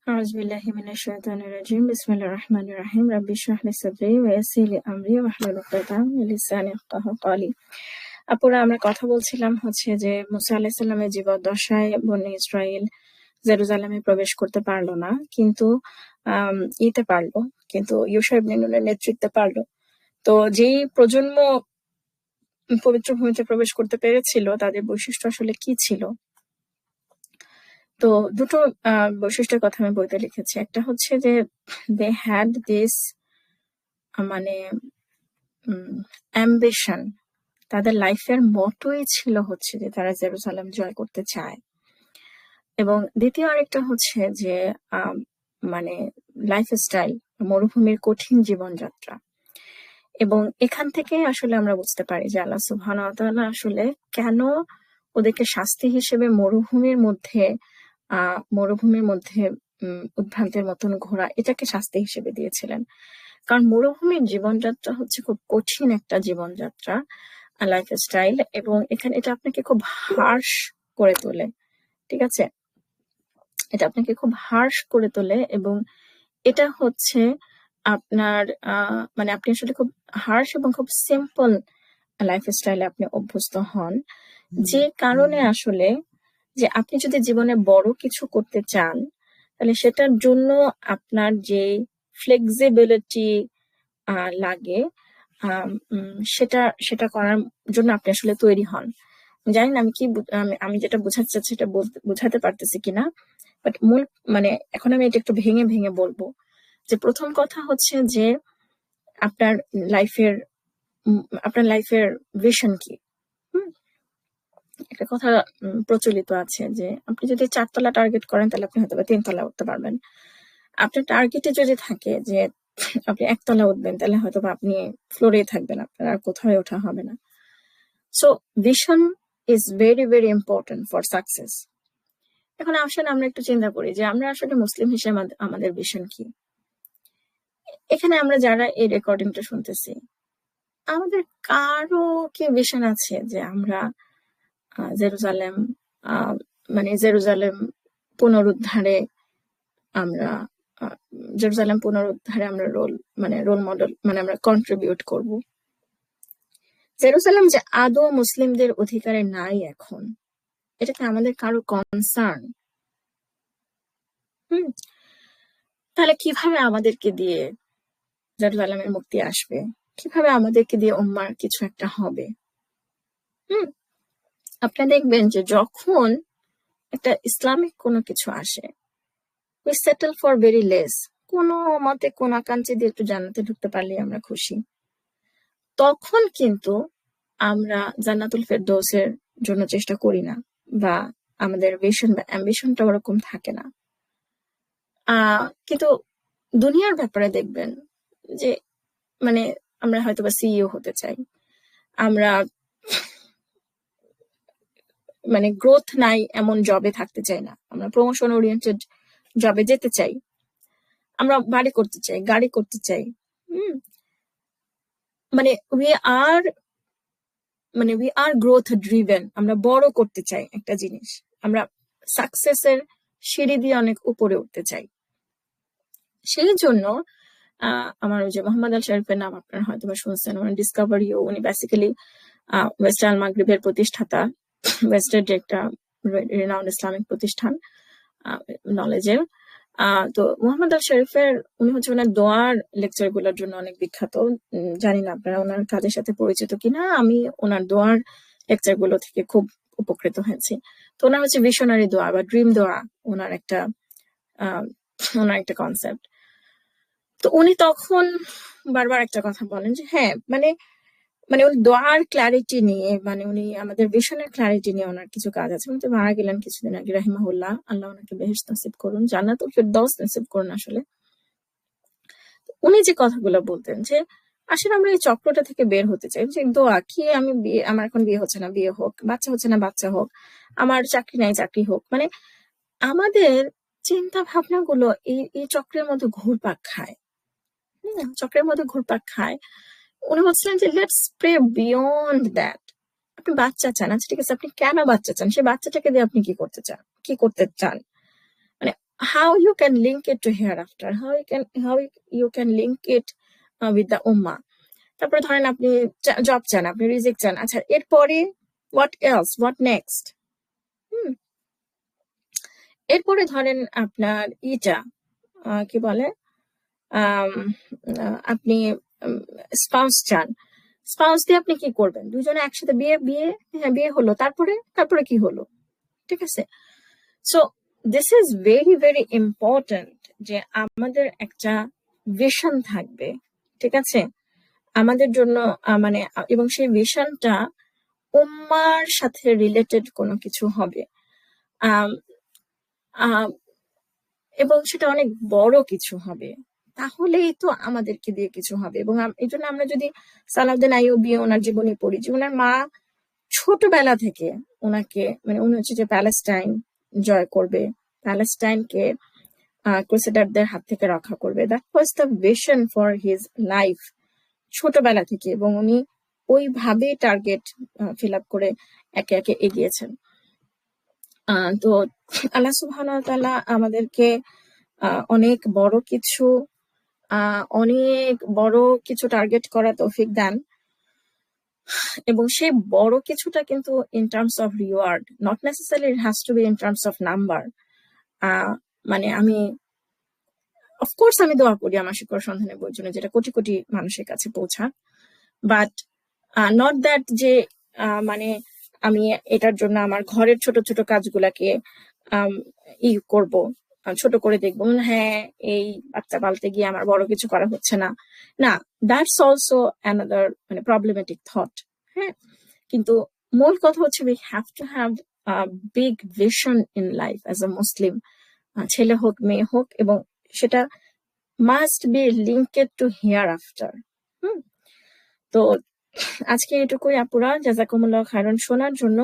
أعوذ بالله من الشيطان الرجيم بسم الله الرحمن الرحيم رب اشرح لي صدري ويسر لي أمري واحلل عقدة من লিসানি ইয়াফকাহু قولي। আপুরা, আমরা কথা বলছিলাম হচ্ছে যে মুসা আলাইহিস সালামের জীবদ্দশায় বনী ইসরাইল জেরুজালেমে প্রবেশ করতে পারলো না, কিন্তু ইতে পারলো, কিন্তু ইউশা ইবনে নুনের নেতৃত্বে পারলো। তো যেই প্রজন্ম পবিত্র ভূমিতে প্রবেশ করতে পেরেছিল তাদের বৈশিষ্ট্য আসলে কি ছিল? তো দুটো বৈশিষ্ট্যের কথা আমি বইতে লিখেছি। একটা হচ্ছে যে দে হ্যাড দিস মানে অ্যাম্বিশন, তাদের লাইফের মোটোই ছিল হচ্ছে যে তারা জেরুজালেম জয় করতে চায়। এবং দ্বিতীয় আরেকটা হচ্ছে যে মানে লাইফস্টাইল, মরুভূমির কঠিন জীবনযাত্রা। এবং এখান থেকে আসলে আমরা বুঝতে পারি যে আল্লাহ সুবহানাহু ওয়া তাআলা আসলে কেন ওদেরকে শাস্তি হিসেবে মরুভূমির মধ্যে উদ্ভ্রান্তের মতন ঘোরা, এটাকে শাস্তি হিসেবে দিয়েছিলেন। কারণ মরুভূমির জীবনযাত্রা হচ্ছে খুব কঠিন একটা জীবনযাত্রা, লাইফস্টাইল, এবং এখানে এটা আপনাকে খুব হার্শ করে তোলে। ঠিক আছে, এটা আপনাকে খুব হার্শ করে তোলে এবং এটা হচ্ছে আপনার মানে আপনি আসলে খুব হার্শ এবং খুব সিম্পল লাইফস্টাইলে আপনি অভ্যস্ত হন, যে কারণে আসলে যে আপনি যদি জীবনে বড় কিছু করতে চান তাহলে সেটার জন্য আপনার যে ফ্লেক্সিবিলিটি লাগে সেটা সেটা করার জন্য আপনি আসলে তৈরি হন। জানি না আমি যেটা বোঝাতে চাচ্ছি সেটা বোঝাতে পারতেছি কিনা, বাট মূল মানে এখন আমি এটা একটু ভেঙে ভেঙে বলবো। যে প্রথম কথা হচ্ছে যে আপনার লাইফের ভিশন কি। একটা কথা প্রচলিত আছে যে আপনি যদি 4 তলা টার্গেট করেন তাহলে আপনি হয়তো 3 তলা উঠতে পারবেন। আপনার টার্গেটে যদি থাকে যে আপনি 1 তলা উঠবেন তাহলে হয়তো আপনি ফ্লোরেই থাকবেন, আপনার আর কোথাও ওঠা হবে না। So vision is very very important for success. এখন আসলে আমরা একটু চিন্তা করি যে আমরা আসলে মুসলিম হিসেবে আমাদের ভিশন কি। এখানে আমরা যারা এই রেকর্ডিংটা শুনতেছি, আমাদের কারো কি ভিশন আছে যে আমরা জেরুজালেম পুনরুদ্ধারে আমরা রোল মডেল আমরা কন্ট্রিবিউট করব। জেরুজালেম যে আদৌ মুসলিমদের অধিকারে নাই এখন, এটা কি আমাদের কারো কনসার্ন? তাহলে কিভাবে আমাদেরকে দিয়ে জেরুজালেমের মুক্তি আসবে? কিভাবে আমাদেরকে দিয়ে উম্মার কিছু একটা হবে? আপনারা দেখবেন যে যখন একটা ইসলামিক কোনো কিছু আসে, we settle for very less, কোনো মতে কোন আকাঙ্ক্ষে দিয়ে একটু জান্নাতে ঢুকতে পারলে আমরা খুশি। তখন কিন্তু আমরা জান্নাতুল ফেরদৌসের জন্য চেষ্টা করি না, বা আমাদের ভিশন বা অ্যাম্বিশনটা ওরকম থাকে না। কিন্তু দুনিয়ার ব্যাপারে দেখবেন যে আমরা হয়তো বা সিইও হতে চাই, আমরা গ্রোথ নাই এমন জবে থাকতে চাই না, আমরা প্রমোশন ওরিয়েন্টেড জবে যেতে চাই, আমরা বাড়ি করতে চাই, গাড়ি করতে চাই। উই আর গ্রোথ ড্রিভেন, আমরা বড় করতে চাই একটা জিনিস, আমরা সাকসেসের সিঁড়ি দিয়ে অনেক উপরে উঠতে চাই। সেই জন্য আমার ওই যে মোহাম্মদ আল শরীফের নাম আপনারা হয়তো বা শুনছেন, ডিসকভারিও, উনি বেসিক্যালি ওয়েস্ট আল মাগরিবের প্রতিষ্ঠাতা, ওয়েস্টের যে একটা রিনাউন্ড ইসলামিক প্রতিষ্ঠান নলেজের। তো মোহাম্মদ আল শরীফের উনি হচ্ছে ওনার দোয়ার লেকচার গুলোর জন্য অনেক বিখ্যাত। জানি না আপনারা ওনার কাজের সাথে পরিচিত কিনা, আমি ওনার দোয়ার লেকচার গুলো থেকে খুব উপকৃত হয়েছি। তো ওনার হচ্ছে ভিশনারি দোয়া বা ড্রিম দোয়া ওনার একটা কনসেপ্ট। তো উনি তখন বারবার একটা কথা বলেন যে হ্যাঁ উনি দোয়ার ক্ল্যারিটি নিয়ে, উনি আমাদের ভিশনের ক্ল্যারিটি নিয়ে ওনার কিছু কাজ আছে। উনি তো মারা গেলেন কিছুদিন আগে, রাহিমাহুল্লাহ, আল্লাহ ওনাকে বেহেশত নসিব করুন, জান্নাতুল ফেরদৌস নসিব করুন। আসলে উনি যে কথাগুলো বলতেন যে আসলে আমরা এই চক্রটা থেকে বের হতে চাই, যে দোয়া কি, আমার এখন বিয়ে হচ্ছে না, বিয়ে হোক, বাচ্চা হচ্ছে না, বাচ্চা হোক, আমার চাকরি নাই, চাকরি হোক। আমাদের চিন্তা ভাবনাগুলো এই চক্রের মধ্যে ঘুরপাক খায়, উনি বলছিলেন যে লেটস প্রে বিয়ন্ড দ্যাট। আপনি বাচ্চা চান, আচ্ছা ঠিক আছে, আপনি কেন বাচ্চা চান? সে বাচ্চাটাকে দিয়ে আপনি কি করতে চান? how you can link it to hereafter, how you can link it with the ummah. তারপরে ধরেন আপনি জব চান, আপনি রিজিক চান, আচ্ছা এরপরে what else, what next? এরপরে ধরেন আপনার ইটা কি বলে আপনি স্পাউস চান, স্পাউস দিয়ে আপনি কি করবেন? দুজনে একসাথে বিয়ে হলো, তারপরে কি হলো? ঠিক আছে। So this is very very important যে আমাদের একটা ভিশন থাকবে, ঠিক আছে, আমাদের জন্য, মানে এবং সেই ভিশনটা উম্মার সাথে রিলেটেড কোনো কিছু হবে, এবং সেটা অনেক বড় কিছু হবে, তাহলেই তো আমাদেরকে দিয়ে কিছু হবে। এবং এই জন্য আমরা যদি সালাউদ্দিন আইয়ুবী ওনার জীবনী পড়ি, যে ওনার মা ছোটবেলা থেকে ওনাকে, মানে উনি হচ্ছে যে প্যালেস্টাইন জয় করবে, প্যালেস্টাইনকে ক্রুসেডারদের হাত থেকে রক্ষা করবে, that was the vision for his life ছোটবেলা থেকে, এবং উনি ওইভাবে টার্গেট ফিল আপ করে একে একে এগিয়েছেন। তো আল্লাহ সুবহানাহু ওয়া তাআলা আমাদেরকে অনেক বড় কিছু টার্গেট করা তৌফিক দেন, এবং সেই বড় কিছুটা কিন্তু in terms of reward, not necessarily it has to be in terms of number. মানে আমি অফকোর্স আমি দোয়া করি আমার শিকড় সন্ধানের বইয়ের জন্য, যেটা কোটি কোটি মানুষের কাছে পৌঁছাক, বাট নট দ্যাট যে মানে আমি এটার জন্য আমার ঘরের ছোট ছোট কাজগুলাকে করব, ছোট করে দেখবো, হ্যাঁ এই বাচ্চা পালতে গিয়ে আমার বড় কিছু করা হচ্ছে না, দ্যাটস অলসো অ্যানাদার মানে প্রবলেমেটিক থট। হ্যাঁ, কিন্তু মূল কথা হচ্ছে we have to have big vision in life as a Muslim, ছেলে হোক মেয়ে হোক, এবং সেটা must be linked to hereafter. তো আজকে এটুকুই আপুরা, জাযাকুমুল্লাহ খায়রান শোনার জন্য।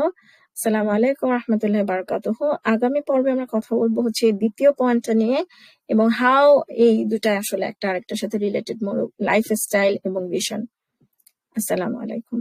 আসসালামু আলাইকুম রাহমাতুল্লাহি বারাকাতুহু। আগামী পর্বে আমরা কথা বলবো হচ্ছে দ্বিতীয় পয়েন্টটা নিয়ে, এবং হাউ এই দুটা আসলে একটা আরেকটার সাথে রিলেটেড, লাইফ স্টাইল এবং ভিশন। আসসালামু আলাইকুম।